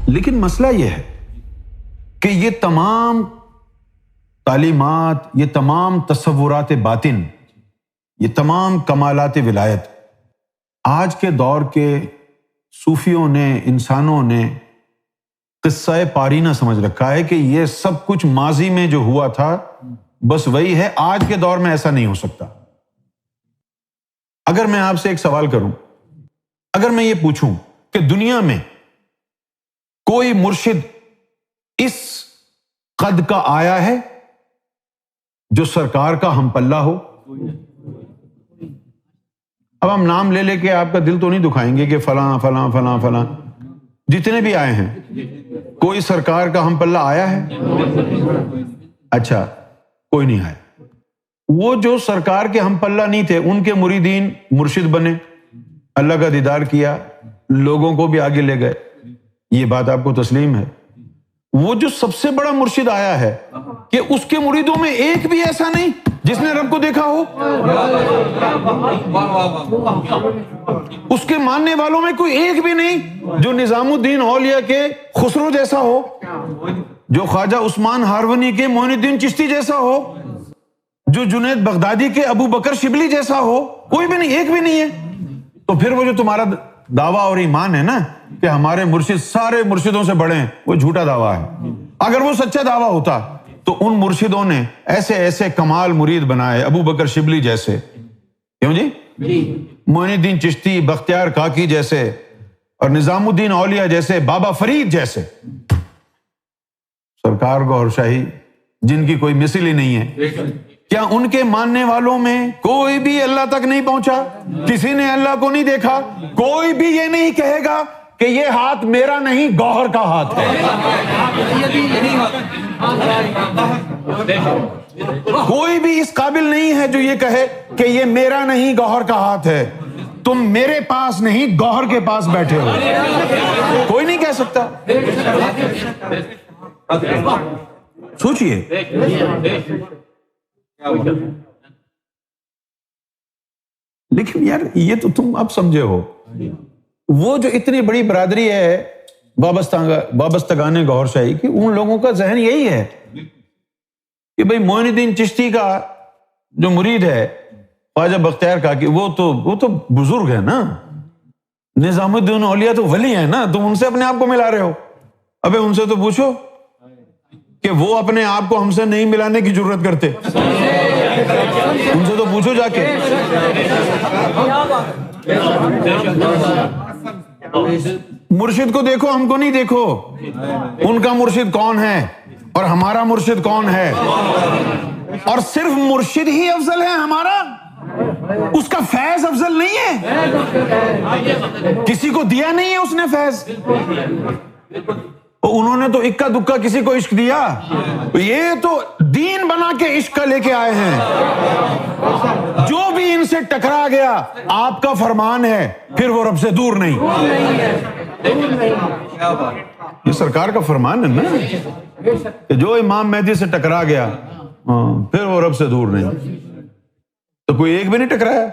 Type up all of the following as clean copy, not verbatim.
لیکن مسئلہ یہ ہے کہ یہ تمام تعلیمات، یہ تمام تصورات باطن، یہ تمام کمالات ولایت آج کے دور کے صوفیوں نے، انسانوں نے قصہ پارینہ سمجھ رکھا ہے کہ یہ سب کچھ ماضی میں جو ہوا تھا بس وہی ہے، آج کے دور میں ایسا نہیں ہو سکتا۔ اگر میں آپ سے ایک سوال کروں، اگر میں یہ پوچھوں کہ دنیا میں کوئی مرشد اس قد کا آیا ہے جو سرکار کا ہم پلہ ہو؟ اب ہم نام لے لے کے آپ کا دل تو نہیں دکھائیں گے کہ فلاں فلاں فلاں فلاں، جتنے بھی آئے ہیں کوئی سرکار کا ہم پلہ آیا ہے؟ اچھا، کوئی نہیں آیا۔ وہ جو سرکار کے ہم پلہ نہیں تھے ان کے مریدین مرشد بنے، اللہ کا دیدار کیا، لوگوں کو بھی آگے لے گئے، یہ بات آپ کو تسلیم ہے۔ وہ جو سب سے بڑا مرشد آیا ہے کہ اس کے مریدوں میں ایک بھی ایسا نہیں جس نے رب کو دیکھا ہو، اس کے ماننے والوں میں کوئی ایک بھی نہیں جو نظام الدین اولیاء کے خسرو جیسا ہو، جو خواجہ عثمان ہارونی کے معین الدین چشتی جیسا ہو، جو جنید بغدادی کے ابو بکر شبلی جیسا ہو، کوئی بھی نہیں، ایک بھی نہیں ہے۔ تو پھر وہ جو تمہارا دعویٰ اور ایمان ہے نا کہ ہمارے مرشد سارے مرشدوں سے بڑے ہیں، وہ جھوٹا دعویٰ ہے۔ اگر وہ سچا دعویٰ ہوتا تو ان مرشدوں نے ایسے ایسے کمال مرید بنائے، ابو بکر شبلی جیسے، کیوں جی، معین الدین چشتی، بختیار کاکی جیسے، اور نظام الدین اولیاء جیسے، بابا فرید جیسے۔ سرکار گوھر شاہی جن کی کوئی مثل ہی نہیں ہے، کیا ان کے ماننے والوں میں کوئی بھی اللہ تک نہیں پہنچا؟ کسی نے اللہ کو نہیں دیکھا؟ کوئی بھی یہ نہیں کہے گا کہ یہ ہاتھ میرا نہیں، گوہر کا ہاتھ ہے۔ کوئی بھی اس قابل نہیں ہے جو یہ کہے کہ یہ میرا نہیں، گوہر کا ہاتھ ہے۔ تم میرے پاس نہیں، گوہر کے پاس بیٹھے ہو، کوئی نہیں کہہ سکتا۔ سوچئے، لیکن یار یہ تو تم اب سمجھے ہو، وہ جو اتنی بڑی برادری ہے وابستگان گوھر شاہی کی، ان لوگوں کا ذہن یہی ہے کہ بھئی معین الدین چشتی کا جو مرید ہے خواجہ بختیار کاکی، وہ تو بزرگ ہے نا، نظام الدین اولیاء تو ولی ہے نا، تم ان سے اپنے آپ کو ملا رہے ہو۔ ابے ان سے تو پوچھو کہ وہ اپنے آپ کو ہم سے نہیں ملانے کی جرت کرتے، ان سے تو پوچھو جا کے۔ مرشد کو دیکھو، ہم کو نہیں دیکھو، ان کا مرشد کون ہے اور ہمارا مرشد کون ہے، اور صرف مرشد ہی افضل ہے ہمارا، اس کا فیض افضل نہیں ہے، کسی کو دیا نہیں ہے اس نے فیض۔ انہوں نے تو اکا دکا کسی کو عشق دیا، یہ تو دین بنا کے عشق کا لے کے آئے ہیں۔ جو بھی ان سے ٹکرا گیا آپ کا فرمان ہے پھر وہ رب سے دور نہیں۔ یہ سرکار کا فرمان ہے نا کہ جو امام مہدی سے ٹکرا گیا پھر وہ رب سے دور نہیں۔ تو کوئی ایک بھی نہیں ٹکرایا،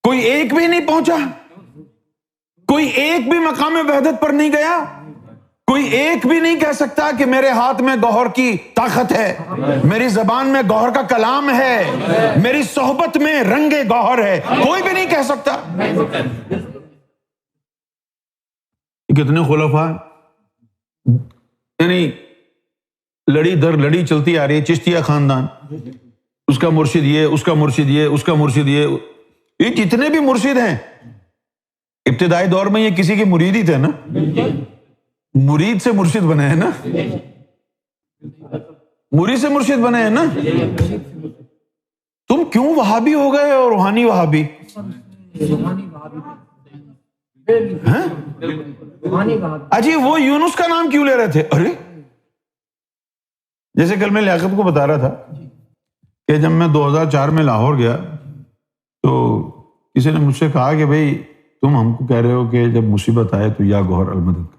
کوئی ایک بھی نہیں پہنچا، کوئی ایک بھی مقام وحدت پر نہیں گیا، کوئی ایک بھی نہیں کہہ سکتا کہ میرے ہاتھ میں گوہر کی طاقت ہے، میری زبان میں گوہر کا کلام ہے، میری صحبت میں رنگ گوہر ہے، کوئی بھی نہیں کہہ سکتا۔ کتنے خلفاء، یعنی لڑی در لڑی چلتی آ رہی ہے، چشتیہ خاندان، اس کا مرشد یہ، اس کا مرشد یہ، اس کا مرشد یہ جتنے بھی مرشد ہیں ابتدائی دور میں یہ کسی کے مرید ہی تھے نا، مرید سے مرشد بنے ہیں نا، مرید سے مرشد بنے ہیں نا۔ تم کیوں وہابی ہو گئے اور روحانی وہابی؟ اجی وہ یونس کا نام کیوں لے رہے تھے؟ ارے جیسے کل میں لیاقت کو بتا رہا تھا کہ جب میں 2004 میں لاہور گیا تو کسی نے مجھ سے کہا کہ بھئی تم ہم کو کہہ رہے ہو کہ جب مصیبت آئے تو یا گوھر المدد کر۔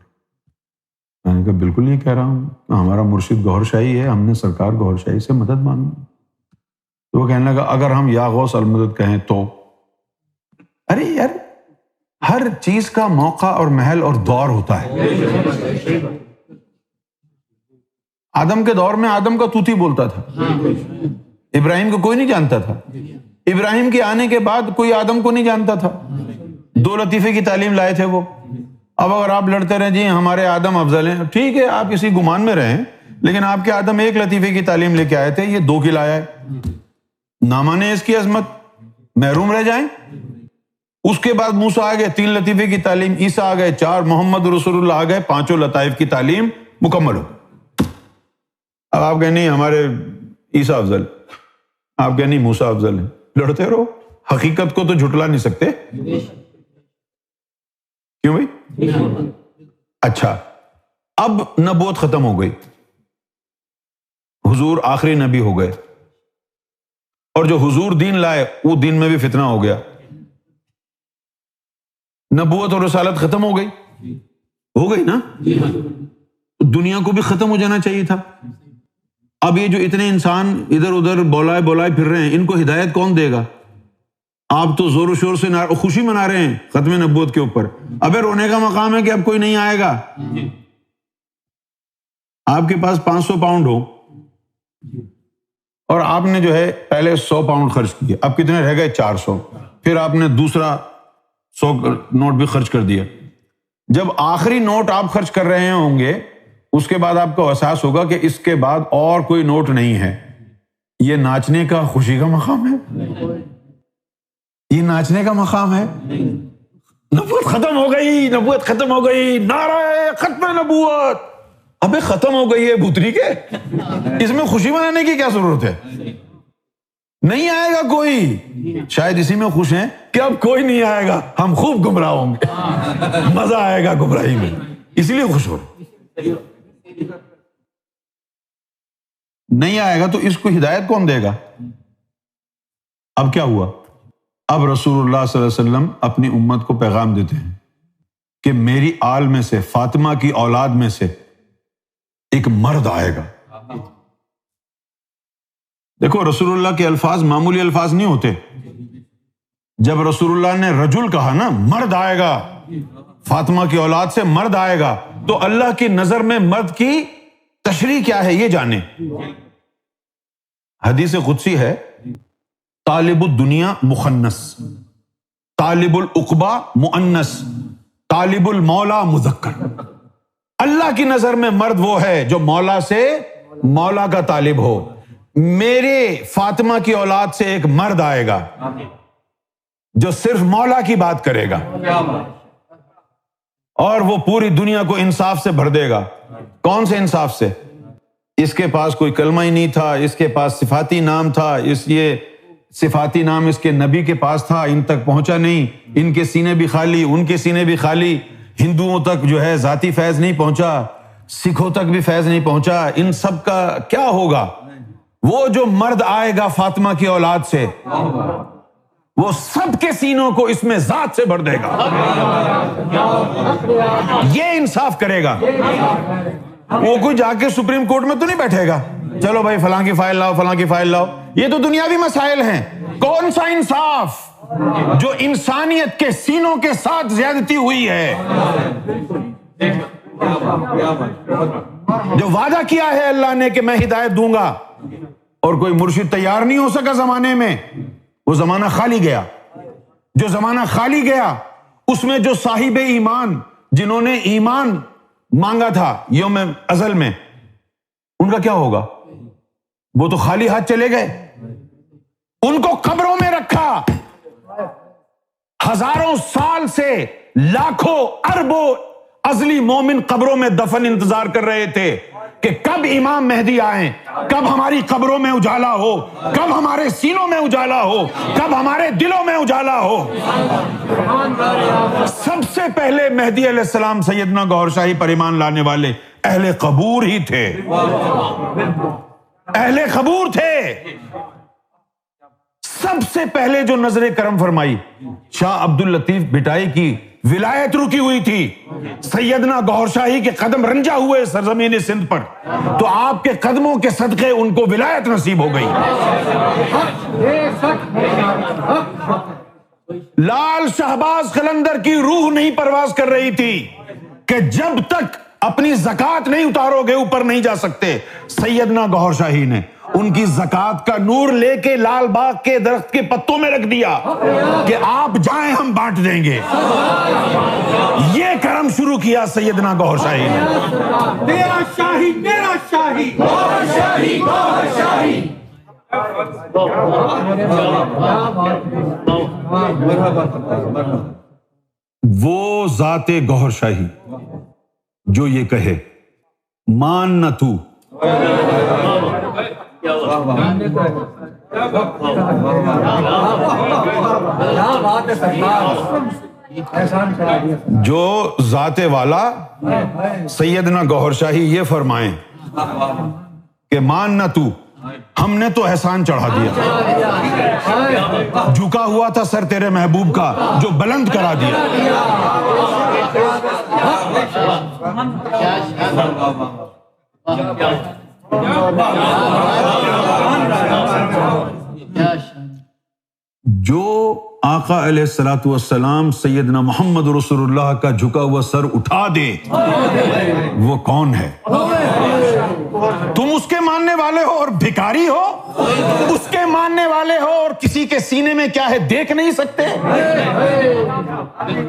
میں نے کہا بالکل یہ کہہ رہا ہوں، ہمارا مرشد گوھر شاہی ہے، ہم نے سرکار گوھر شاہی سے مدد مانگی۔ تو وہ کہنے لگا اگر ہم یا غوث المدد کہیں تو، ارے یار ہر چیز کا موقع اور محل اور دور ہوتا ہے. آدم کے دور میں آدم کا توتی بولتا تھا, ابراہیم کو کوئی نہیں جانتا تھا. ابراہیم کے آنے کے بعد کوئی آدم کو نہیں جانتا تھا. 2 لطیفے کی تعلیم لائے تھے وہ. اب اگر آپ لڑتے رہیں جی ہمارے آدم افضل ہیں, ٹھیک ہے آپ اسی گمان میں رہیں, لیکن آپ کے آدم 1 لطیفے کی تعلیم لے کے آئے تھے, یہ 2 کی لایا ہے. نہ مانے اس کی عظمت, محروم رہ جائیں. اس کے بعد موسیٰ آ گئے 3 لطیفے کی تعلیم, عیسیٰ آ گئے 4, محمد رسول اللہ آ گئے 5 لطائف کی تعلیم مکمل ہو. اب آپ کہیں نہیں ہمارے عیسیٰ افضل, آپ کہیں نہیں موسیٰ افضل ہے. لڑتے رہو, حقیقت کو تو جھٹلا نہیں سکتے. کیوں بھائی؟ اچھا, اب نبوت ختم ہو گئی, حضور آخری نبی ہو گئے, اور جو حضور دین لائے وہ دین میں بھی فتنہ ہو گیا. نبوت اور رسالت ختم ہو گئی, ہو گئی نا. دنیا کو بھی ختم ہو جانا چاہیے تھا. اب یہ جو اتنے انسان ادھر ادھر بولائے پھر رہے ہیں, ان کو ہدایت کون دے گا؟ آپ تو زور و شور سے خوشی منا رہے ہیں ختم نبوت کے اوپر. ابے رونے کا مقام ہے کہ اب کوئی نہیں آئے گا. آپ کے پاس 500 پاؤنڈ ہو اور آپ نے جو ہے پہلے 100 پاؤنڈ خرچ کیے, اب کتنے رہ گئے؟ 400. پھر آپ نے دوسرا 100 نوٹ بھی خرچ کر دیا. جب آخری نوٹ آپ خرچ کر رہے ہوں گے, اس کے بعد آپ کو احساس ہوگا کہ اس کے بعد اور کوئی نوٹ نہیں ہے. یہ ناچنے کا خوشی کا مقام ہے؟ یہ ناچنے کا مقام ہے؟ نبوت ختم ہو گئی, نبوت ختم ہو گئی, نعرہ ختم نبوت. ابے ختم ہو گئی ہے بھوتری کے, اس میں خوشی منانے کی کیا ضرورت ہے؟ نہیں آئے گا کوئی. شاید اسی میں خوش ہیں کہ اب کوئی نہیں آئے گا, ہم خوب گمراہ ہوں گے, مزہ آئے گا گمراہی میں, اس لیے خوش ہو رہے. نہیں آئے گا تو اس کو ہدایت کون دے گا؟ اب کیا ہوا؟ اب رسول اللہ صلی اللہ علیہ وسلم اپنی امت کو پیغام دیتے ہیں کہ میری آل میں سے, فاطمہ کی اولاد میں سے ایک مرد آئے گا. دیکھو رسول اللہ کے الفاظ معمولی الفاظ نہیں ہوتے. جب رسول اللہ نے رجل کہا نا, مرد آئے گا, فاطمہ کی اولاد سے مرد آئے گا, تو اللہ کی نظر میں مرد کی تشریح کیا ہے یہ جانیں. حدیث قدسی ہے, طالب الدنیا مخنث, طالب العقبہ مؤنث, طالب المولا مذکر. اللہ کی نظر میں مرد وہ ہے جو مولا سے مولا کا طالب ہو. میرے فاطمہ کی اولاد سے ایک مرد آئے گا جو صرف مولا کی بات کرے گا, اور وہ پوری دنیا کو انصاف سے بھر دے گا. کون سے انصاف سے؟ اس کے پاس کوئی کلمہ ہی نہیں تھا, اس کے پاس صفاتی نام تھا, یہ صفاتی نام اس کے نبی کے پاس تھا, ان تک پہنچا نہیں, ان کے سینے بھی خالی, ان کے سینے بھی خالی, ہندوؤں تک جو ہے ذاتی فیض نہیں پہنچا, سکھوں تک بھی فیض نہیں پہنچا. ان سب کا کیا ہوگا؟ وہ جو مرد آئے گا فاطمہ کی اولاد سے, وہ سب کے سینوں کو اس میں ذات سے بھر دے گا, یہ انصاف کرے گا. وہ کوئی جا کے سپریم کورٹ میں تو نہیں بیٹھے گا, چلو بھائی فلاں کی فائل لاؤ, فلاں کی فائل لاؤ. یہ تو دنیاوی مسائل ہیں. کون سا انصاف جو انسانیت کے سینوں کے ساتھ زیادتی ہوئی ہے, جو وعدہ کیا ہے اللہ نے کہ میں ہدایت دوں گا, اور کوئی مرشد تیار نہیں ہو سکا زمانے میں. وہ زمانہ خالی گیا. جو زمانہ خالی گیا اس میں جو صاحب ایمان, جنہوں نے ایمان مانگا تھا یوم ازل میں, ان کا کیا ہوگا؟ وہ تو خالی ہاتھ چلے گئے. ان کو قبروں میں رکھا, ہزاروں سال سے لاکھوں اربوں ازلی مومن قبروں میں دفن انتظار کر رہے تھے کہ کب امام مہدی آئیں, کب ہماری قبروں میں اجالا ہو, کب ہمارے سینوں میں اجالا ہو, کب ہمارے دلوں میں اجالا ہو. سب سے پہلے مہدی علیہ السلام سیدنا گوہر شاہی پر ایمان لانے والے اہل قبور ہی تھے, اہل قبور تھے. سب سے پہلے جو نظر کرم فرمائی, شاہ عبد اللطیف بھٹائی کی ولایت رکی ہوئی تھی, سیدنا گوہر شاہی کے قدم رنجا ہوئے سرزمین سندھ پر, تو آپ کے قدموں کے صدقے ان کو ولایت نصیب ہو گئی. لال شہباز قلندر کی روح نہیں پرواز کر رہی تھی کہ جب تک اپنی زکات نہیں اتارو گے اوپر نہیں جا سکتے. سیدنا گوہر شاہی نے ان کی زکات کا نور لے کے لال باغ کے درخت کے پتوں میں رکھ دیا کہ آپ جائیں ہم بانٹ دیں گے. یہ کرم شروع کیا سیدنا گوہر شاہی نے. میرا شاہی میرا شاہی گوہر شاہی گوہر شاہی. وہ ذات گوہر شاہی جو یہ کہے مان نہ تو جو ذات والا سیدنا گوہر شاہی یہ فرمائیں کہ مان نہ تو، ہم نے تو احسان چڑھا دیا، جھکا ہوا تھا سر تیرے محبوب کا جو بلند کرا دیا. جو آقا علیہ الصلوۃ والسلام سیدنا محمد رسول اللہ کا جھکا ہوا سر اٹھا دے وہ کون ہے؟ تم اس کے ماننے والے ہو اور بھکاری ہو، اس کے ماننے والے ہو اور کسی کے سینے میں کیا ہے دیکھ نہیں سکتے.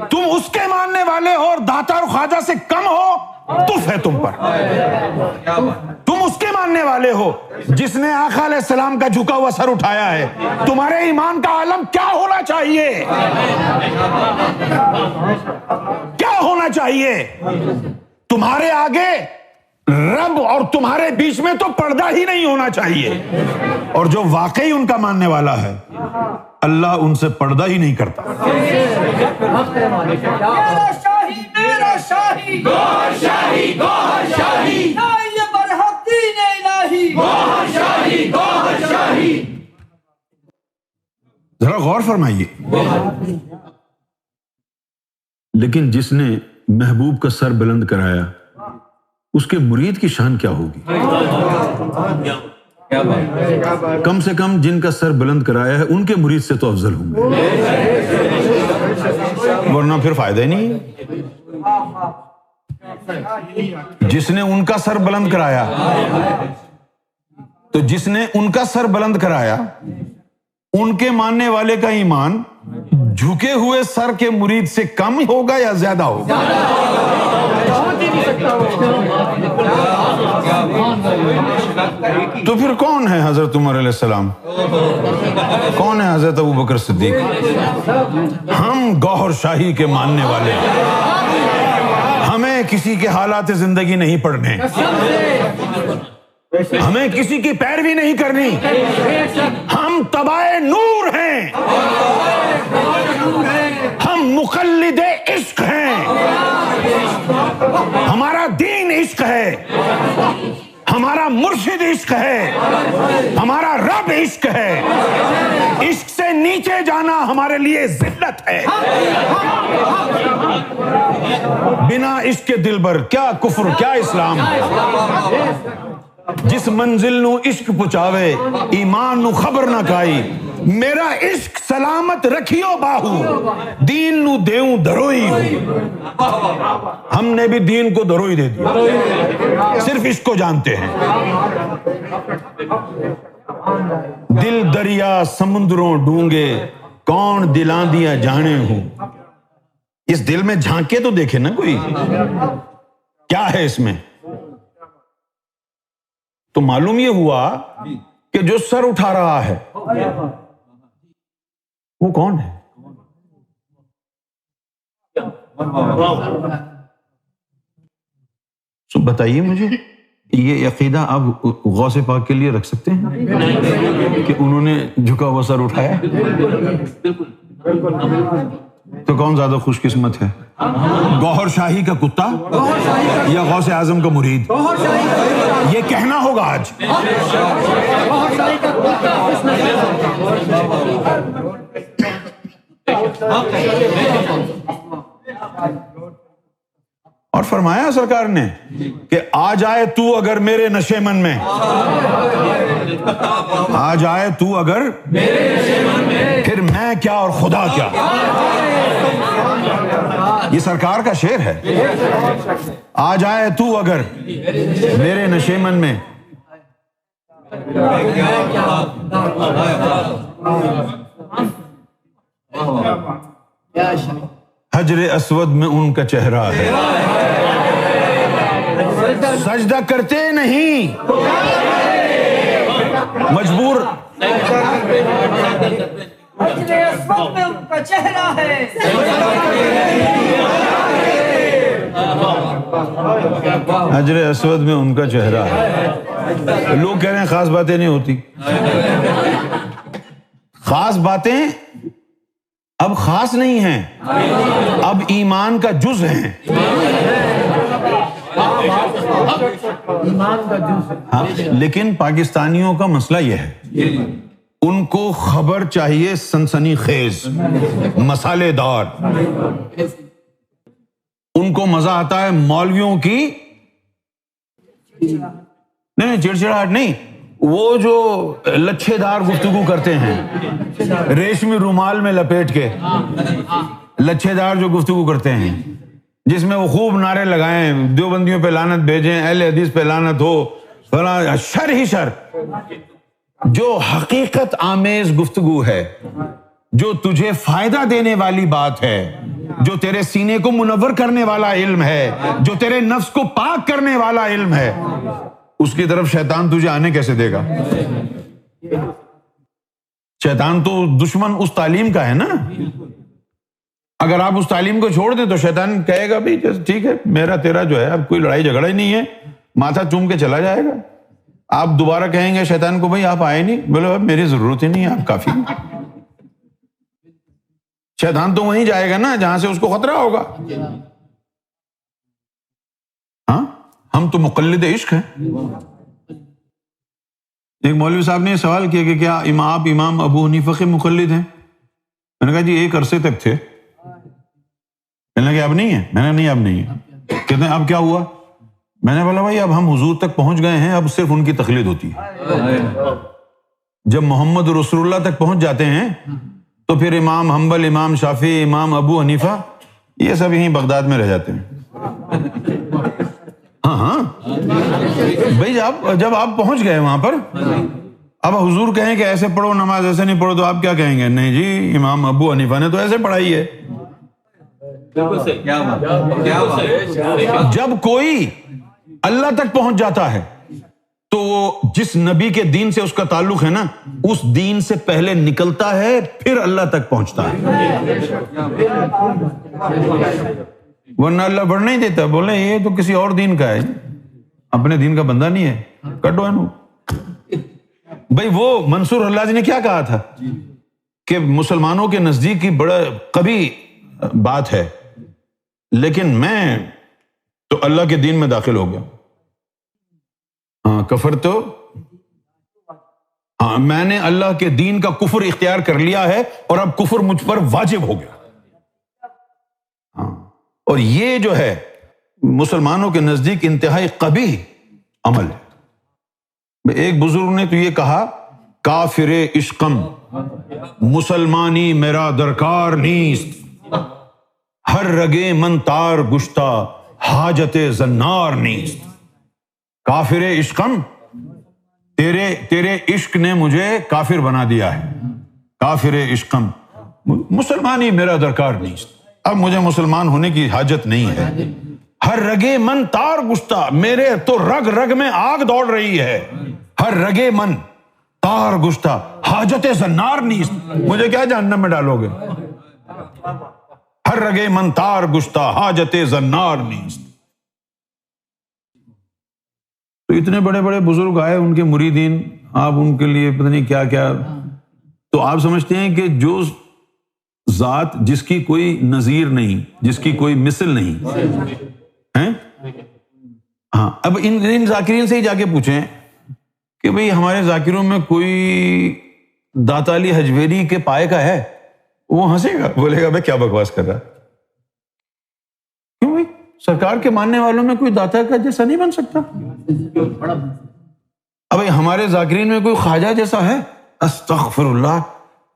تم اس کے ماننے والے ہو اور داتا اور خواجہ سے کم ہو، تف ہے تم پر. تم اس کے ماننے والے ہو جس نے آقا علیہ السلام کا جھکا ہوا سر اٹھایا ہے. تمہارے ایمان کا عالم کیا ہونا چاہیے؟ کیا ہونا چاہیے؟ تمہارے آگے رب اور تمہارے بیچ میں تو پردہ ہی نہیں ہونا چاہیے. اور جو واقعی ان کا ماننے والا ہے اللہ ان سے پردہ ہی نہیں کرتا. میرا شاہی میرا شاہی گوہر شاہی گوہر شاہی برحق دین الہی گوہر شاہی گوہر شاہی. ذرا غور فرمائیے. لیکن جس نے محبوب کا سر بلند کرایا اس کے مرید کی شان کیا ہوگی؟ کم سے کم جن کا سر بلند کرایا ہے ان کے مرید سے تو افضل ہوں گے، ورنہ پھر فائدہ ہی نہیں. جس نے ان کا سر بلند کرایا تو جس نے ان کا سر بلند کرایا ان کے ماننے والے کا ایمان جھکے ہوئے سر کے مرید سے کم ہوگا یا زیادہ ہوگا؟ تو پھر کون ہے حضرت عمر علیہ السلام؟ کون ہے حضرت ابوبکر صدیق؟ ہم گوہر شاہی کے ماننے والے ہیں. ہمیں کسی کے حالات زندگی نہیں پڑھنے، ہمیں کسی کی پیروی نہیں کرنی. ہم تبع نور ہیں، ہم مقلد عشق ہیں. ہمارا دین عشق ہے، ہمارا مرشد عشق ہے، ہمارا رب عشق ہے. عشق سے نیچے جانا ہمارے لیے ذلت ہے. بنا عشق کے دلبر کیا کفر کیا اسلام. جس منزل نو عشق پہنچاوے ایمان نو خبر نہ کائی. میرا عشق سلامت رکھیو باہو دین نو دیوں دروئی ہو. ہم نے بھی دین کو دروئی دے دیا، صرف عشق کو جانتے ہیں. دل دریا سمندروں ڈونگے کون دلاں دیا جانے ہوں. اس دل میں جھانکے تو دیکھے نا کوئی کیا ہے اس میں. تو معلوم یہ ہوا کہ جو سر اٹھا رہا ہے وہ کون ہے؟ تو بتائیے مجھے، یہ عقیدہ آپ غوث پاک کے لیے رکھ سکتے ہیں کہ انہوں نے جھکا ہوا سر اٹھایا؟ تو کون زیادہ خوش قسمت ہے، گوہر شاہی کا کتا یا غوث اعظم کا مرید؟ یہ کہنا ہوگا آج. اور فرمایا سرکار نے کہ آ جائے تو اگر میرے نشے من میں، آ جائے تو اگر پھر میں کیا اور خدا کیا. یہ سرکار کا شعر ہے. آ جائے تو اگر میرے نشیمن میں، حجر اسود میں ان کا چہرہ ہے، سجدہ کرتے نہیں، مجبور. حجر اسود میں ان کا چہرہ ہے. حجر اسود میں ان کا چہرہ ہے. لوگ کہہ رہے ہیں خاص باتیں نہیں ہوتی. خاص باتیں اب خاص نہیں ہیں، اب ایمان کا جز ہیں. ہاں، لیکن پاکستانیوں کا مسئلہ یہ ہے، ان کو خبر چاہیے سنسنی خیز، مسالے دار. ان کو مزہ آتا ہے مولویوں کی نہیں چڑچڑاہٹ نہیں، وہ جو لچھے دار گفتگو کرتے ہیں ریشمی رومال میں لپیٹ کے، لچھے دار جو گفتگو کرتے ہیں جس میں وہ خوب نعرے لگائیں، دیوبندیوں پہ لعنت بھیجیں، اہل حدیث پہ لعنت ہو، فلاں شر ہی شر. جو حقیقت آمیز گفتگو ہے، جو تجھے فائدہ دینے والی بات ہے، جو تیرے سینے کو منور کرنے والا علم ہے، جو تیرے نفس کو پاک کرنے والا علم ہے، اس کی طرف شیطان تجھے آنے کیسے دے گا؟ شیطان تو دشمن اس تعلیم کا ہے نا. اگر آپ اس تعلیم کو چھوڑ دیں تو شیطان کہے گا بھائی ٹھیک ہے، میرا تیرا جو ہے اب کوئی لڑائی جھگڑا ہی نہیں ہے، ماتھا چوم کے چلا جائے گا. آپ دوبارہ کہیں گے شیطان کو بھائی آپ آئے نہیں، بولے اب میری ضرورت ہی نہیں ہے، آپ کافی. شیطان تو وہیں جائے گا نا جہاں سے اس کو خطرہ ہوگا. ہاں، ہم تو مقلد عشق ہیں. ایک مولوی صاحب نے سوال کیا کہ کیا آپ امام ابو حنیفہ کے مقلد ہیں؟ میں نے کہا جی ایک عرصے تک تھے. کہنے لگے اب نہیں ہے. میں نے نہیں اب نہیں ہے. کہتے ہیں اب کیا ہوا؟ میں نے بولا بھائی اب ہم حضور تک پہنچ گئے ہیں، اب صرف ان کی تقلید ہوتی ہے. جب محمد رسول اللہ تک پہنچ جاتے ہیں تو پھر امام حنبل، امام شافعی، امام ابو حنیفہ یہ سب یہیں بغداد میں رہ جاتے ہیں. ہاں بھائی جب آپ پہنچ گئے وہاں پر، اب حضور کہیں کہ ایسے پڑھو نماز، ایسے نہیں پڑھو، تو آپ کیا کہیں گے؟ نہیں جی امام ابو حنیفہ نے تو ایسے پڑھائی ہے. جب کوئی اللہ تک پہنچ جاتا ہے تو وہ جس نبی کے دین سے اس کا تعلق ہے نا، اس دین سے پہلے نکلتا ہے، پھر اللہ تک پہنچتا ہے. ورنہ اللہ بڑھ نہیں دیتا، بولے یہ تو کسی اور دین کا ہے، اپنے دین کا بندہ نہیں ہے، کٹو ہے. بھائی وہ منصور حلاج نے کیا کہا تھا کہ مسلمانوں کے نزدیک کی بڑا قبیح بات ہے، لیکن میں تو اللہ کے دین میں داخل ہو گیا. ہاں کفر تو، ہاں میں نے اللہ کے دین کا کفر اختیار کر لیا ہے اور اب کفر مجھ پر واجب ہو گیا. ہاں، اور یہ جو ہے مسلمانوں کے نزدیک انتہائی قبیح عمل ہے. ایک بزرگ نے تو یہ کہا، کافر عشقم مسلمانی میرا درکار نیست، ہر رگے من تار گشتہ حاجت زنار نیست. کافر عشقم، تیرے عشق نے مجھے کافر بنا دیا ہے. کافر عشقم مسلمانی میرا درکار نیست، اب مجھے مسلمان ہونے کی حاجت نہیں ہے. ہر رگے من تار گشتہ، میرے تو رگ رگ میں آگ دوڑ رہی ہے. ہر رگے من تار گشتہ حاجت زنار نیست، مجھے کیا جہنم میں ڈالو گے؟ ہر رگے من تار گشتہ حاجت زنار نیست. تو اتنے بڑے بڑے بزرگ آئے، ان کے مریدین، آپ ان کے لیے پتہ نہیں کیا کیا. تو آپ سمجھتے ہیں کہ جو ذات جس کی کوئی نظیر نہیں، جس کی کوئی مثل نہیں ہے، ہاں اب ان ذاکرین سے ہی جا کے پوچھیں کہ بھئی ہمارے ذاکروں میں کوئی داتا علی حجویری کے پائے کا ہے، وہ ہنسے گا، بولے گا بھائی کیا بکواس کر رہا. کیوں بھائی سرکار کے ماننے والوں میں کوئی داتا کا جیسا نہیں بن سکتا. اب ہمارے ذاکرین میں کوئی خواجہ جیسا ہے؟ استغفر اللہ،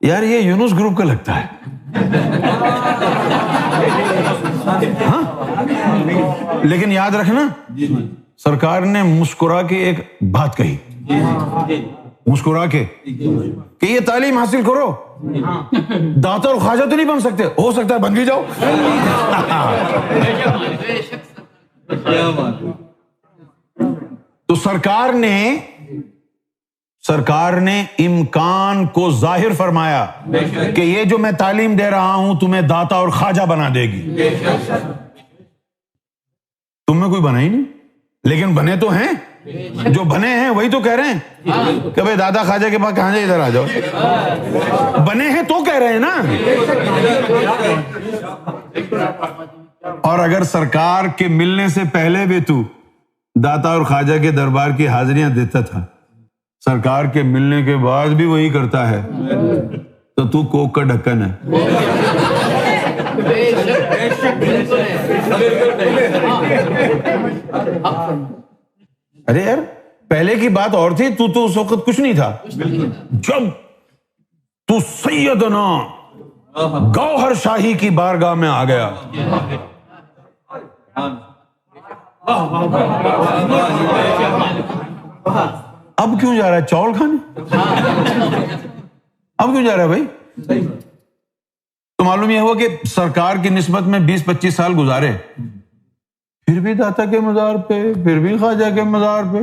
یار یہ یونس گروپ کا لگتا ہے. ہاں لیکن یاد رکھنا سرکار نے مسکرا کے ایک بات کہی, مسکرا کے کہ یہ تعلیم حاصل کرو, داتا اور خواجہ تو نہیں بن سکتے, ہو سکتا ہے بن بھی جاؤ. تو سرکار نے امکان کو ظاہر فرمایا کہ یہ جو میں تعلیم دے رہا ہوں تمہیں داتا اور خواجہ بنا دے گی. تم میں کوئی بنا ہی نہیں, لیکن بنے تو ہیں, جو بنے ہیں وہی تو کہہ رہے ہیں کہ بھائی دادا خواجہ کے پاس کہاں جائے, ادھر آ جاؤ. بنے ہیں تو کہہ رہے ہیں نا. اور اگر سرکار کے ملنے سے پہلے بھی تو داتا اور خواجہ کے دربار کی حاضریاں دیتا تھا, سرکار کے ملنے کے بعد بھی وہی کرتا ہے, تو کوک کا ڈھکن ہے. ارے یار پہلے کی بات اور تھی, تو اس وقت کچھ نہیں تھا. جب تو سیدنا گوہر شاہی کی بارگاہ میں آ گیا, اب کیوں جا رہا ہے چاول کھانے, اب کیوں جا رہا ہے بھائی؟ تو معلوم یہ ہوا کہ سرکار کی نسبت میں 20-25 سال گزارے, پھر بھی داتا کے مزار پہ, پھر بھی خواجہ کے مزار پہ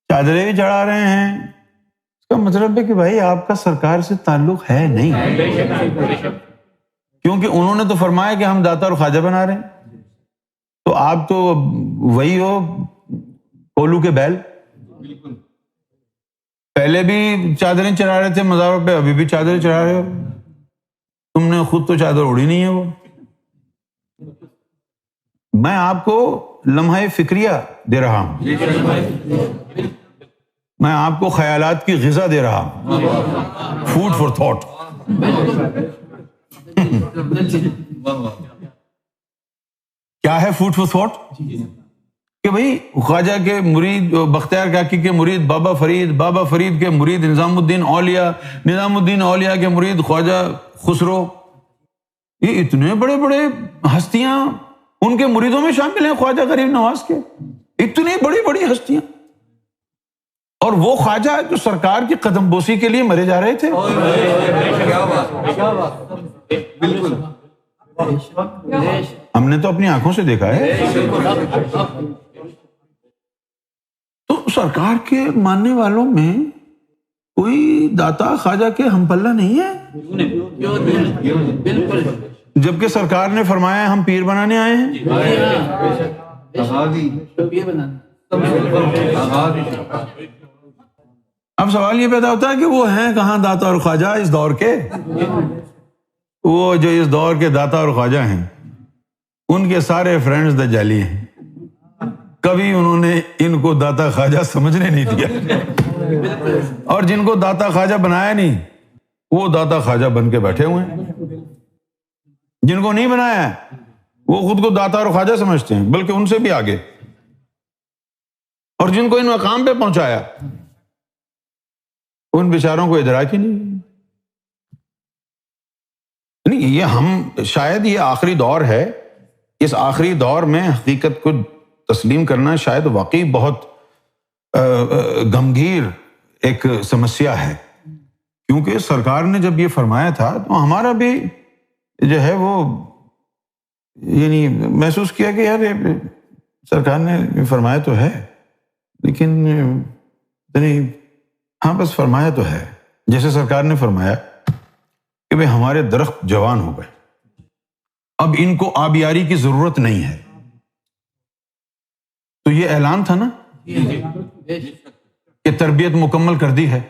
چادریں بھی چڑھا رہے ہیں. اس کا مطلب ہے کہ بھائی آپ کا سرکار سے تعلق ہے نہیں, کیونکہ انہوں نے تو فرمایا کہ ہم داتا اور خواجہ بنا رہے ہیں, تو آپ تو وہی ہو کولو کے بیل. پہلے بھی چادریں چڑھا رہے تھے مزاروں پہ, ابھی بھی چادریں چڑھا رہے ہو. تم نے خود تو چادر اڑی نہیں ہے. وہ میں آپ کو لمحہ فکریہ دے رہا ہوں, میں آپ کو خیالات کی غذا دے رہا ہوں, فوڈ فار تھاٹ. کیا ہے فوڈ فار تھاٹ؟ کہ بھئی خواجہ کے مرید, بختیار کاکی کے مرید بابا فرید کے مرید نظام الدین اولیاء کے مرید خواجہ خسرو, یہ اتنے بڑے بڑے ہستیاں ان کے مریدوں میں شامل ہیں. خواجہ غریب نواز کے اتنی بڑی بڑی ہستیاں, اور وہ خواجہ جو سرکار کی قدم بوسی کے لیے مرے جا رہے تھے. بالکل ہم نے تو اپنی آنکھوں سے دیکھا ہے. تو سرکار کے ماننے والوں میں کوئی داتا خواجہ کے ہم پلہ نہیں ہے, جبکہ سرکار نے فرمایا ہم پیر بنانے آئے ہیں. اب سوال یہ پیدا ہوتا ہے کہ وہ ہیں کہاں داتا اور خواجہ اس دور کے؟ وہ جو اس دور کے داتا اور خواجہ ہیں ان کے سارے فرینڈز دجالی ہیں. کبھی انہوں نے ان کو داتا خواجہ سمجھنے نہیں دیا, اور جن کو داتا خواجہ بنایا نہیں وہ داتا خواجہ بن کے بیٹھے ہوئے ہیں. جن کو نہیں بنایا وہ خود کو داتا اور خواجہ سمجھتے ہیں, بلکہ ان سے بھی آگے. اور جن کو ان مقام پہ پہنچایا ان بیچاروں کو ادراک ہی نہیں. یہ ہم شاید یہ آخری دور ہے, اس آخری دور میں حقیقت کو تسلیم کرنا شاید واقعی بہت غمگیر ایک سمسیا ہے, کیونکہ سرکار نے جب یہ فرمایا تھا تو ہمارا بھی جو ہے وہ یعنی محسوس کیا کہ یار سرکار نے فرمایا تو ہے, لیکن ہاں بس فرمایا تو ہے. جیسے سرکار نے فرمایا کہ بھئی ہمارے درخت جوان ہو گئے, اب ان کو آبیاری کی ضرورت نہیں ہے. تو یہ اعلان تھا نا کہ تربیت مکمل کر دی ہے,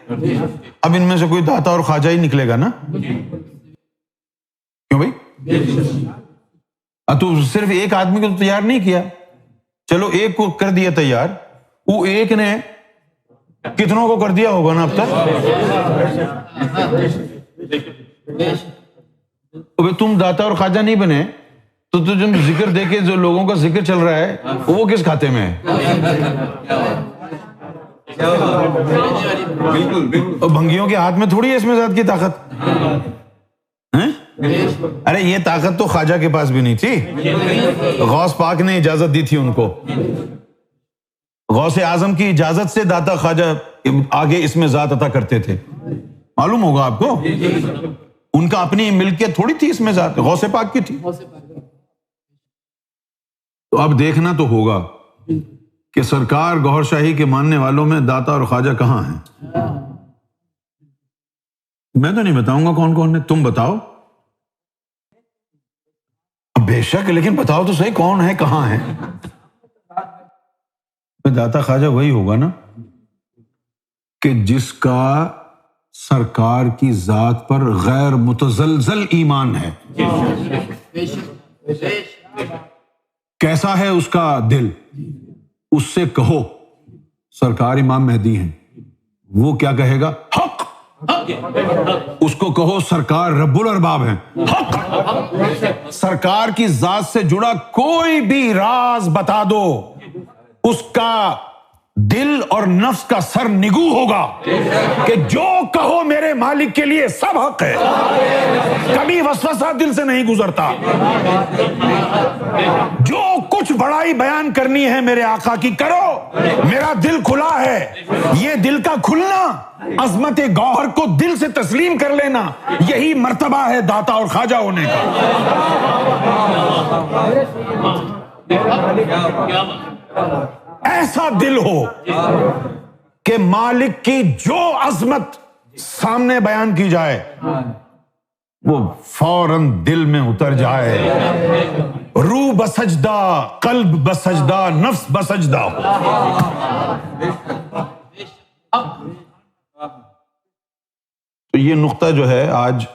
اب ان میں سے کوئی داتا اور خواجہ ہی نکلے گا نا. کیوں بھائی؟ تو صرف ایک آدمی کو تو تیار نہیں کیا, چلو ایک کو کر دیا تیار, وہ ایک نے کتنوں کو کر دیا ہوگا نا اب تک. تم داتا اور خواجہ نہیں بنے تو تم ذکر دے کے جو لوگوں کا ذکر چل رہا ہے وہ کس کھاتے میں ہے؟ اور بھنگیوں کے ہاتھ میں تھوڑی ہے اس میں ذات کی طاقت. ارے یہ طاقت تو خواجہ کے پاس بھی نہیں تھی. غوث پاک نے اجازت دی تھی ان کو. غوث اعظم کی اجازت سے داتا خواجہ آگے اس میں ذات عطا کرتے تھے. معلوم ہوگا آپ کو. ان کا اپنی ملکیت تھوڑی تھی اس میں ذات. غوث پاک کی تھی. تو اب دیکھنا تو ہوگا کہ سرکار گوہر شاہی کے ماننے والوں میں داتا اور خواجہ کہاں ہیں. میں تو نہیں بتاؤں گا کون کون ہے, تم بتاؤ. اب بے شک, لیکن بتاؤ تو صحیح کون ہے, کہاں ہے. داتا خواجہ وہی ہوگا نا کہ جس کا سرکار کی ذات پر غیر متزلزل ایمان ہے. کیسا ہے اس کا دل؟ اس سے کہو سرکار امام مہدی ہیں, وہ کیا کہے گا؟ حق. اس کو کہو سرکار رب الارباب ہیں, حق. سرکار کی ذات سے جڑا کوئی بھی راز بتا دو, اس کا دل اور نفس کا سر نگو ہوگا کہ جو کہو میرے مالک کے لیے سب حق ہے. کبھی وسوسہ دل سے نہیں گزرتا. جو کچھ بڑائی بیان کرنی ہے میرے آقا کی کرو, میرا دل کھلا ہے. یہ دل کا کھلنا, عظمت گوہر کو دل سے تسلیم کر لینا, یہی مرتبہ ہے داتا اور خواجہ ہونے کا. ایسا دل ہو کہ مالک کی جو عظمت سامنے بیان کی جائے وہ فوراً دل میں اتر جائے. روح بسجدہ, قلب بسجدہ, نفس بسجدہ ہو. تو یہ نقطہ جو ہے آج,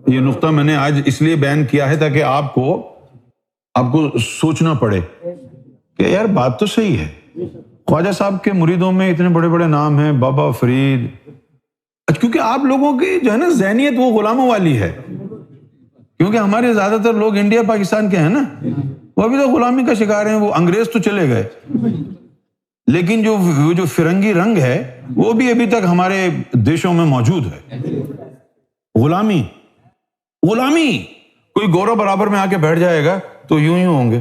یہ نقطہ میں نے آج اس لیے بیان کیا ہے تاکہ آپ کو سوچنا پڑے کہ یار بات تو صحیح ہے. خواجہ صاحب کے مریدوں میں اتنے بڑے بڑے نام ہیں, بابا فرید, کیونکہ آپ لوگوں کی جو ہے نا ذہنیت وہ غلاموں والی ہے. کیونکہ ہمارے زیادہ تر لوگ انڈیا پاکستان کے ہیں نا, وہ ابھی تو غلامی کا شکار ہیں. وہ انگریز تو چلے گئے, لیکن جو فرنگی رنگ ہے وہ بھی ابھی تک ہمارے دیشوں میں موجود ہے. غلامی, کوئی گورا برابر میں آ کے بیٹھ جائے گا تو یوں ہوں گے.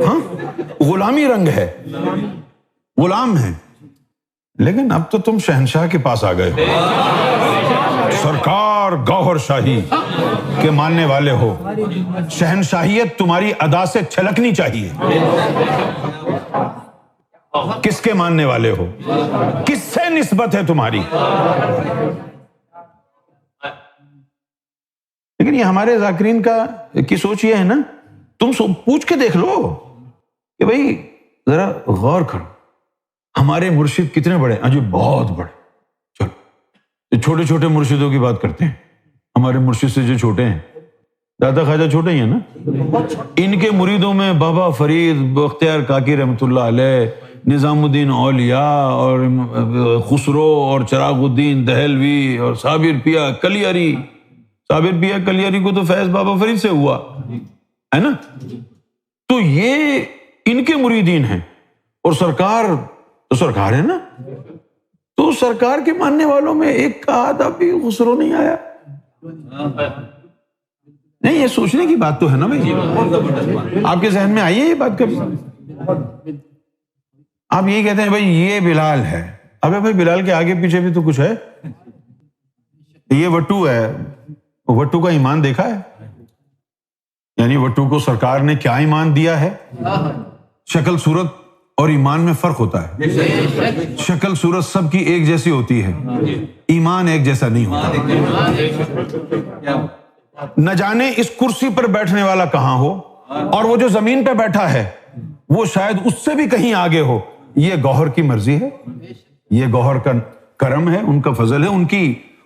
ہاں, غلامی رنگ ہے, غلام ہے. لیکن اب تو تم شہنشاہ کے پاس آ گئے ہو, سرکار گوہر شاہی کے ماننے والے ہو. شہنشاہیت تمہاری ادا سے چھلکنی چاہیے. کس کے ماننے والے ہو, کس سے نسبت ہے تمہاری؟ لیکن یہ ہمارے ذاکرین کی سوچ یہ ہے نا, تم پوچھ کے دیکھ لو کہ بھائی ذرا غور کرو, ہمارے مرشد کتنے بڑے ہیں؟ جی بہت بڑے. چلو چھوٹے چھوٹے مرشدوں کی بات کرتے ہیں. ہمارے مرشد سے جو چھوٹے ہیں, دادا خواجہ چھوٹے ہی ہیں نا. ان کے مریدوں میں بابا فرید, بختیار کاکی رحمۃ اللہ علیہ, نظام الدین اولیاء اور خسرو اور چراغ الدین دہلوی اور صابر پیا کلیاری. صابر پیا کلیاری کو تو فیض بابا فرید سے ہوا ہے نا. تو یہ ان کے مریدین ہیں, اور سرکار تو سرکار ہے نا. تو سرکار کے ماننے والوں میں ایک آدھا بھی خسرو نہیں آیا. نہیں, یہ سوچنے کی بات تو ہے نا بھائی. آپ کے ذہن میں آئی ہے یہ بات کبھی؟ آپ یہی کہتے ہیں بھائی یہ بلال ہے. ابے بھائی بلال کے آگے پیچھے بھی تو کچھ ہے. یہ وٹو ہے, وٹو کا ایمان دیکھا ہے؟ یعنی وٹو کو سرکار نے کیا ایمان دیا ہے؟ شکل صورت اور ایمان میں فرق ہوتا ہے. شکل صورت سب کی ایک جیسی ہوتی ہے, ایمان ایک جیسا نہیں ہوتا. نہ جانے اس کرسی پر بیٹھنے والا کہاں ہو, اور وہ جو زمین پہ بیٹھا ہے وہ شاید اس سے بھی کہیں آگے ہو. یہ گوہر کی مرضی ہے, یہ گوہر کا کرم ہے, ان کا فضل ہے,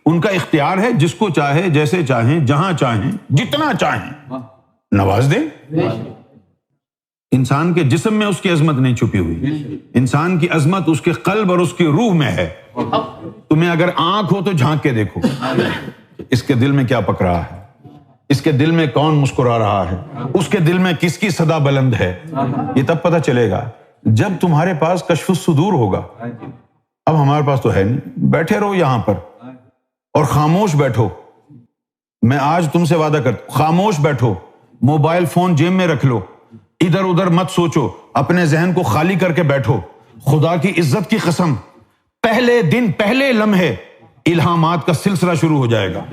ان کا اختیار ہے. جس کو چاہے, جیسے چاہیں, جہاں چاہیں, جتنا چاہیں نواز دیں. انسان کے جسم میں اس کی عظمت نہیں چھپی ہوئی. انسان کی عظمت اس کے قلب اور اس کی روح میں ہے. تمہیں اگر آنکھ ہو تو جھانک کے دیکھو اس کے دل میں کیا پک رہا ہے. اس کے دل میں کون مسکرا رہا ہے، اس کے دل میں کس کی صدا بلند ہے، یہ تب پتہ چلے گا جب تمہارے پاس کشف الصدور ہوگا۔ اب ہمارے پاس تو ہے نہیں، بیٹھے رہو یہاں پر اور خاموش بیٹھو۔ میں آج تم سے وعدہ کرتا ہوں، خاموش بیٹھو، موبائل فون جیب میں رکھ لو، ادھر ادھر مت سوچو، اپنے ذہن کو خالی کر کے بیٹھو۔ خدا کی عزت کی قسم، پہلے دن پہلے لمحے الہامات کا سلسلہ شروع ہو جائے گا۔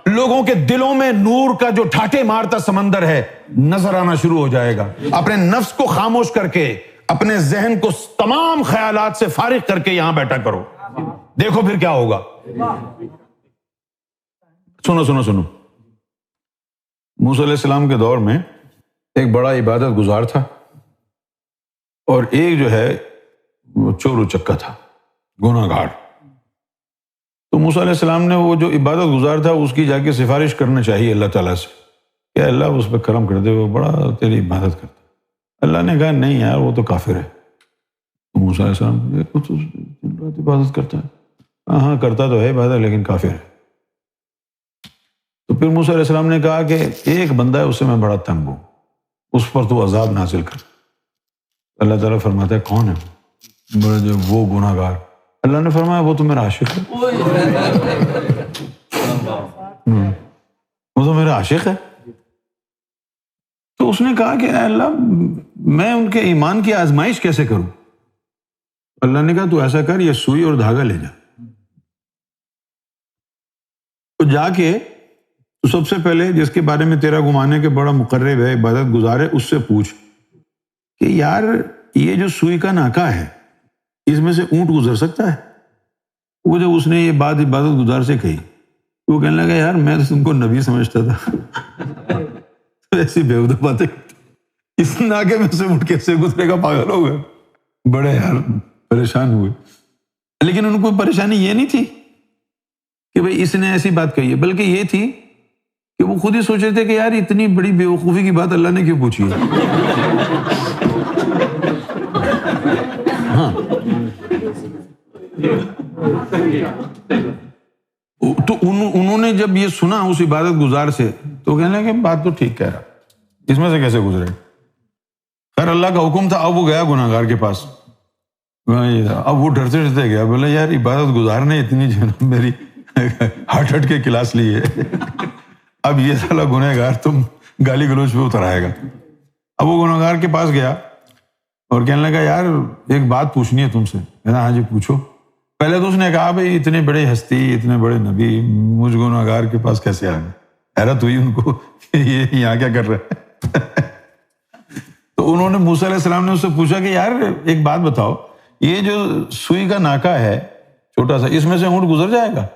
لوگوں کے دلوں میں نور کا جو ٹھاٹے مارتا سمندر ہے نظر آنا شروع ہو جائے گا۔ اپنے نفس کو خاموش کر کے، اپنے ذہن کو تمام خیالات سے فارغ کر کے یہاں بیٹھا کرو، دیکھو پھر کیا ہوگا۔ سنو سنو سنو، موسیٰ علیہ السلام کے دور میں ایک بڑا عبادت گزار تھا، اور ایک جو ہے وہ چور اچکا تھا، گناہ گار۔ تو موسیٰ علیہ السلام نے وہ جو عبادت گزار تھا اس کی جا کے سفارش کرنا چاہیے اللہ تعالیٰ سے کہ اللہ اس پہ کرم کر دے، وہ بڑا تیری عبادت کرتا ہے۔ اللہ نے کہا نہیں یار وہ تو کافر ہے۔ تو موسیٰ علیہ السلام وہ تو عبادت کرتا ہے، ہاں کرتا تو ہے عبادت لیکن کافر ہے۔ تو پھر موسیٰ علیہ السلام نے کہا کہ ایک بندہ ہے اس سے میں بڑا تنگ ہوں، اس پر تو عذاب نازل کر۔ اللہ تعالیٰ فرماتا ہے کون ہے بڑا جو وہ گناہ گار؟ اللہ نے فرمایا وہ تو میرا عاشق ہے، وہ تو میرا عاشق ہے۔ تو اس نے کہا کہ اے اللہ میں ان کے ایمان کی آزمائش کیسے کروں؟ اللہ نے کہا تو ایسا کر، یہ سوئی اور دھاگا لے جا، تو جا کے تو سب سے پہلے جس کے بارے میں تیرا گمان ہے کہ بڑا مقرب ہے، عبادت گزار ہے، اس سے پوچھ کہ یار یہ جو سوئی کا ناکا ہے اس میں سے اونٹ گزر سکتا ہے؟ وہ جب اس نے یہ بات عبادت گزار سے کہی تو وہ کہنے لگا یار میں تو تم کو نبی سمجھتا تھا، تو ایسی بیہودہ باتیں اس ناکے میں سے اونٹ کیسے گزرے گا، پاگل ہو گئے۔ بڑے یار پریشان ہوئے، لیکن ان کو پریشانی یہ نہیں تھی کہ بھئی اس نے ایسی بات کہی ہے، بلکہ یہ تھی کہ وہ خود ہی سوچ رہے تھے کہ یار اتنی بڑی بیوقوفی کی بات اللہ نے کیوں پوچھی ہے۔ ہاں تو انہوں نے جب یہ سنا اس عبادت گزار سے تو کہنے لگے بات تو ٹھیک کہہ رہا، اس میں سے کیسے گزرے؟ خیر اللہ کا حکم تھا، اب وہ گیا گناہ گار کے پاس، اب وہ ڈرتے ڈرتے گیا، بولے یار عبادت گزار نے اتنی جو میری ہٹ کے کلاس لی ہے، اب یہ سالا گناہ گار تم گالی گلوچ پہ اتر آئے گا۔ اب وہ گناہ گار کے پاس گیا اور کہنے لگا یار ایک بات پوچھنی ہے تم سے۔ کہنا ہاں جی پوچھو۔ پہلے تو اس نے کہا بھائی اتنے بڑے ہستی، اتنے بڑے نبی مجھ گناہ گار کے پاس کیسے آ گئے؟ حیرت ہوئی ان کو کہ یہ یہاں کیا کر رہے ہیں۔ تو انہوں نے موسیٰ علیہ السلام نے اس سے پوچھا کہ یار ایک بات بتاؤ، یہ جو سوئی کا ناکا ہے چھوٹا سا، اس میں سے اونٹ گزر جائے گا؟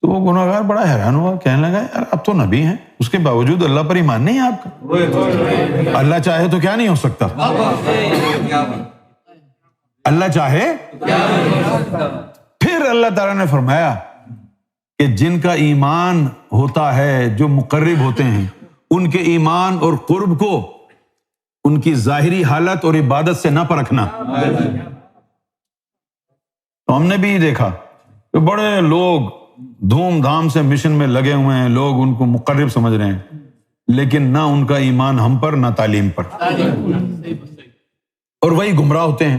تو وہ گناہ گار بڑا حیران ہوا، کہنے لگا یار اب تو نبی ہیں، اس کے باوجود اللہ پر ایمان نہیں ہے آپ کا؟ اللہ چاہے تو کیا نہیں ہو سکتا؟ اللہ چاہے۔ پھر اللہ تعالیٰ نے فرمایا کہ جن کا ایمان ہوتا ہے، جو مقرب ہوتے ہیں، ان کے ایمان اور قرب کو ان کی ظاہری حالت اور عبادت سے نہ پرکھنا۔ تو ہم نے بھی دیکھا کہ بڑے لوگ دھوم دھام سے مشن میں لگے ہوئے ہیں، لوگ ان کو مقرب سمجھ رہے ہیں، لیکن نہ ان کا ایمان ہم پر نہ تعلیم پر، اور وہی گمراہ ہوتے ہیں،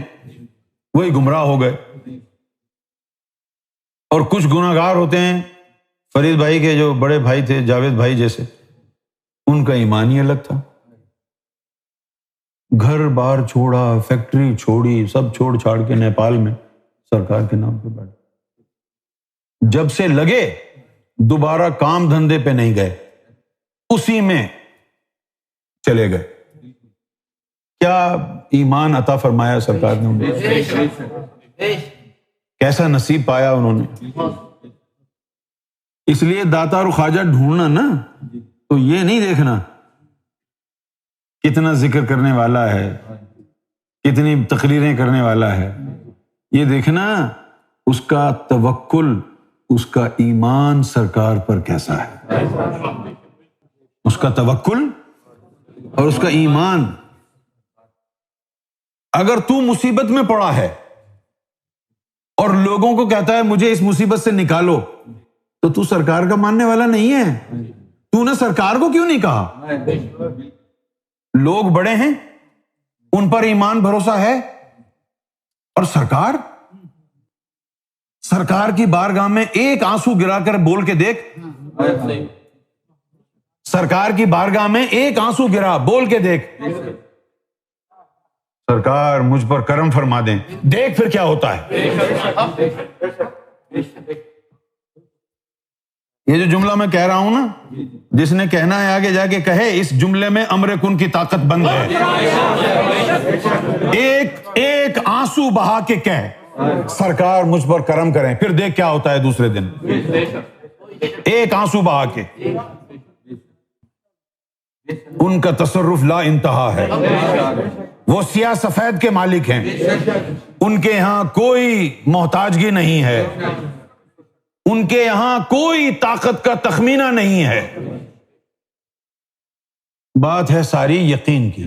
وہی گمراہ ہو گئے۔ اور کچھ گناہ گار ہوتے ہیں، فرید بھائی کے جو بڑے بھائی تھے جاوید بھائی جیسے، ان کا ایمان ہی الگ تھا، گھر بار چھوڑا، فیکٹری چھوڑی، سب چھوڑ چھاڑ کے نیپال میں سرکار کے نام پہ بیٹھے۔ جب سے لگے دوبارہ کام دھندے پہ نہیں گئے، اسی میں چلے گئے۔ کیا ایمان عطا فرمایا سرکار نے انہیں، کیسا نصیب پایا انہوں نے۔ اس لیے داتا اور خواجہ ڈھونڈنا نا تو یہ نہیں دیکھنا کتنا ذکر کرنے والا ہے، کتنی تقریریں کرنے والا ہے، یہ دیکھنا اس کا توکل، اس کا ایمان سرکار پر کیسا ہے، اس کا توکل اور اس کا ایمان۔ اگر تو مصیبت میں پڑا ہے اور لوگوں کو کہتا ہے مجھے اس مصیبت سے نکالو، تو تو سرکار کا ماننے والا نہیں ہے. تو نے سرکار کو کیوں نہیں کہا؟ لوگ بڑے ہیں، ان پر ایمان بھروسہ ہے، اور سرکار کی بارگاہ میں ایک آنسو گرا کر بول کے دیکھ. سرکار کی بارگاہ میں ایک آنسو گرا، بول کے دیکھ، سرکار مجھ پر کرم فرما دیں، دیکھ پھر کیا ہوتا ہے. یہ جو جملہ میں کہہ رہا ہوں نا، جس نے کہنا ہے آگے جا کے کہے، اس جملے میں امر کن کی طاقت بند ہے. ایک آنسو بہا کے کہہ، سرکار مجھ پر کرم کریں، پھر دیکھ کیا ہوتا ہے دوسرے دن. ایک آنسو بہا کے. ان کا تصرف لا انتہا ہے، وہ سیاہ سفید کے مالک ہیں، ان کے یہاں کوئی محتاجگی نہیں ہے، ان کے یہاں کوئی طاقت کا تخمینہ نہیں ہے. بات ہے ساری یقین کی.